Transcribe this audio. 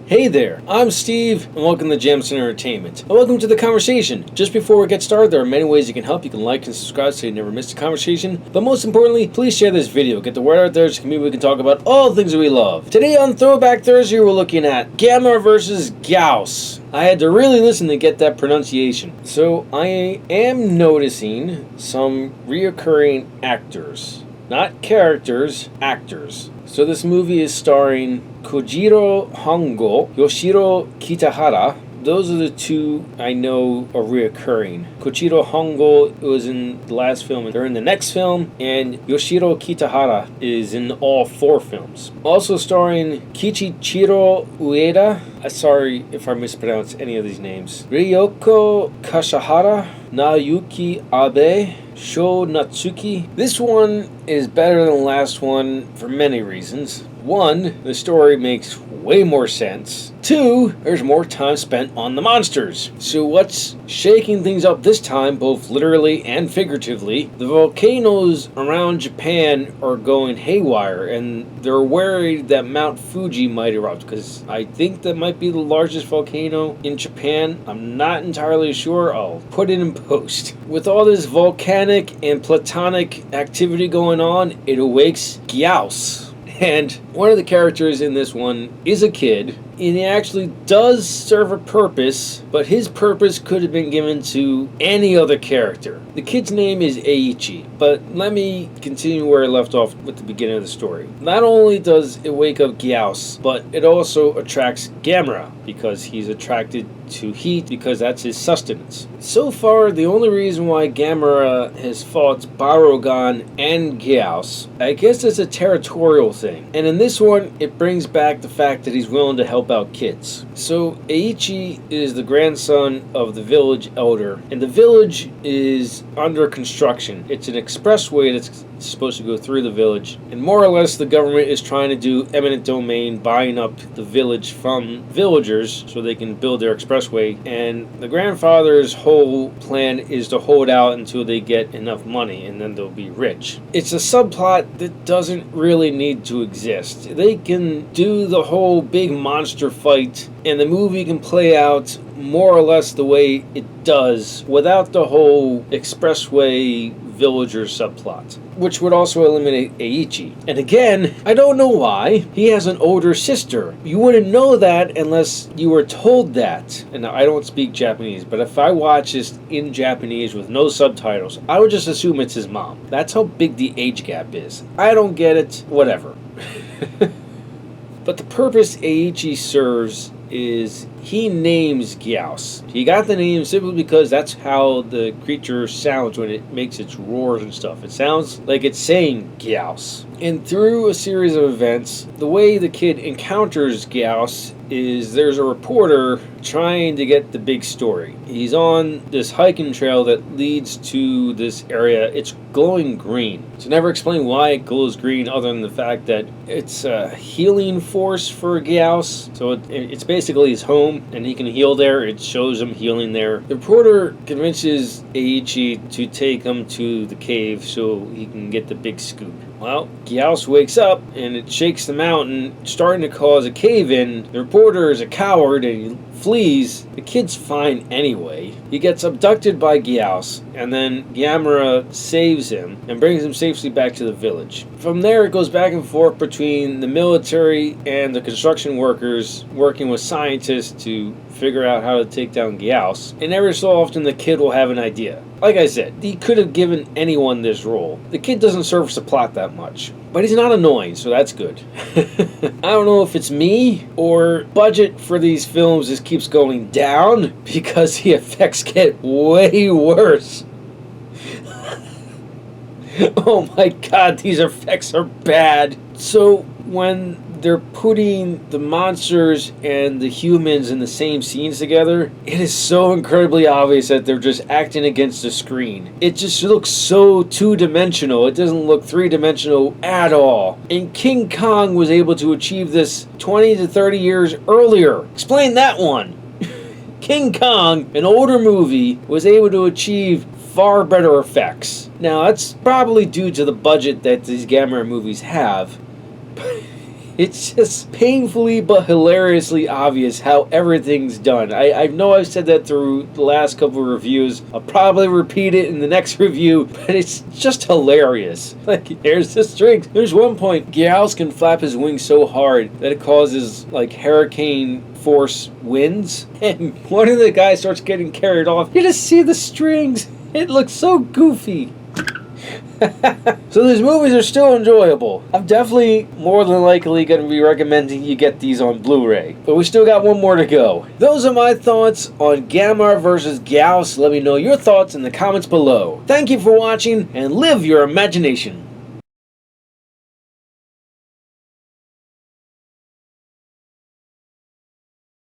Hey there, I'm Steve, and welcome to Gems and Entertainment. And welcome to the conversation. Just before we get started, there are many ways you can help. You can like and subscribe so you never miss a conversation. But most importantly, please share this video. Get the word out there so we can talk about all the things that we love. Today on Throwback Thursday, we're looking at Gamera versus Gyaos. I had to really listen to get that pronunciation. So I am noticing some reoccurring actors. Not characters, actors. So this movie is starring Kojiro Hongo, Yoshiro Kitahara. Those are the two I know are reoccurring. Kojiro Hongo was in the last film, they're in the next film, and Yoshiro Kitahara is in all 4 films. Also starring Kichichiro Ueda, sorry if I mispronounce any of these names, Ryoko Kashihara, Naoyuki Abe, Sho Natsuki. This one is better than the last one for many reasons. 1, the story makes way more sense. 2, there's more time spent on the monsters. So what's shaking things up this time, both literally and figuratively, the volcanoes around Japan are going haywire, and they're worried that Mount Fuji might erupt, because I think that might be the largest volcano in Japan. I'm not entirely sure. I'll put it in post. With all this volcanic and platonic activity going on, it awakes Gyaos. And one of the characters in this one is a kid, and he actually does serve a purpose, but his purpose could have been given to any other character. The kid's name is Eiichi, but let me continue where I left off with the beginning of the story. Not only does it wake up Gyaos, but it also attracts Gamera, because he's attracted to heat, because that's his sustenance. So far, the only reason why Gamera has fought Barugan and Gyaos, I guess it's a territorial thing. And in this one, it brings back the fact that he's willing to help out kids. So Eiichi is the grandson of the village elder, and the village is under construction. It's an expressway that's supposed to go through the village, and more or less the government is trying to do eminent domain, buying up the village from villagers so they can build their expressway, and the grandfather's whole plan is to hold out until they get enough money, and then they'll be rich. It's a subplot that doesn't really need to exist. They can do the whole big monster fight, and the movie can play out more or less the way it does without the whole expressway villager subplot, which would also eliminate Eiichi. And again, I don't know why. He has an older sister. You wouldn't know that unless you were told that. And I don't speak Japanese, but if I watch this in Japanese with no subtitles, I would just assume it's his mom. That's how big the age gap is. I don't get it. Whatever. But the purpose Eiichi serves is he names Gyaos. He got the name simply because that's how the creature sounds when it makes its roars and stuff. It sounds like it's saying Gyaos. And through a series of events, the way the kid encounters Gyaos is there's a reporter trying to get the big story. He's on this hiking trail that leads to this area. It's glowing green. So never explain why it glows green other than the fact that it's a healing force for Gyaos. So it's basically his home, and he can heal there. It shows him healing there. The reporter convinces Eiichi to take him to the cave so he can get the big scoop. Well, Gyaos wakes up and it shakes the mountain, starting to cause a cave-in. The reporter is a coward and he flees. The kid's fine anyway. He gets abducted by Gyaos, and then Gamera saves him and brings him safely back to the village. From there, it goes back and forth between the military and the construction workers working with scientists to figure out how to take down Gyaos. And every so often, the kid will have an idea. Like I said, he could have given anyone this role. The kid doesn't service the plot that much, but he's not annoying, so that's good. I don't know if it's me or budget for these films just keeps going down because the effects get way worse. Oh my god, these effects are bad. So when they're putting the monsters and the humans in the same scenes together, it is so incredibly obvious that they're just acting against the screen. It just looks so two-dimensional. It doesn't look three-dimensional at all. And King Kong was able to achieve this 20 to 30 years earlier. Explain that one. King Kong, an older movie, was able to achieve far better effects. Now, that's probably due to the budget that these Gamera movies have. It's just painfully but hilariously obvious how everything's done. I know I've said that through the last couple of reviews. I'll probably repeat it in the next review, but it's just hilarious. Like, there's the strings. There's one point, Gyaos can flap his wings so hard that it causes, like, hurricane force winds, and one of the guys starts getting carried off. You just see the strings. It looks so goofy. So these movies are still enjoyable. I'm definitely more than likely going to be recommending you get these on Blu-ray. But we still got one more to go. Those are my thoughts on Gamera vs. Gyaos. Let me know your thoughts in the comments below. Thank you for watching, and live your imagination.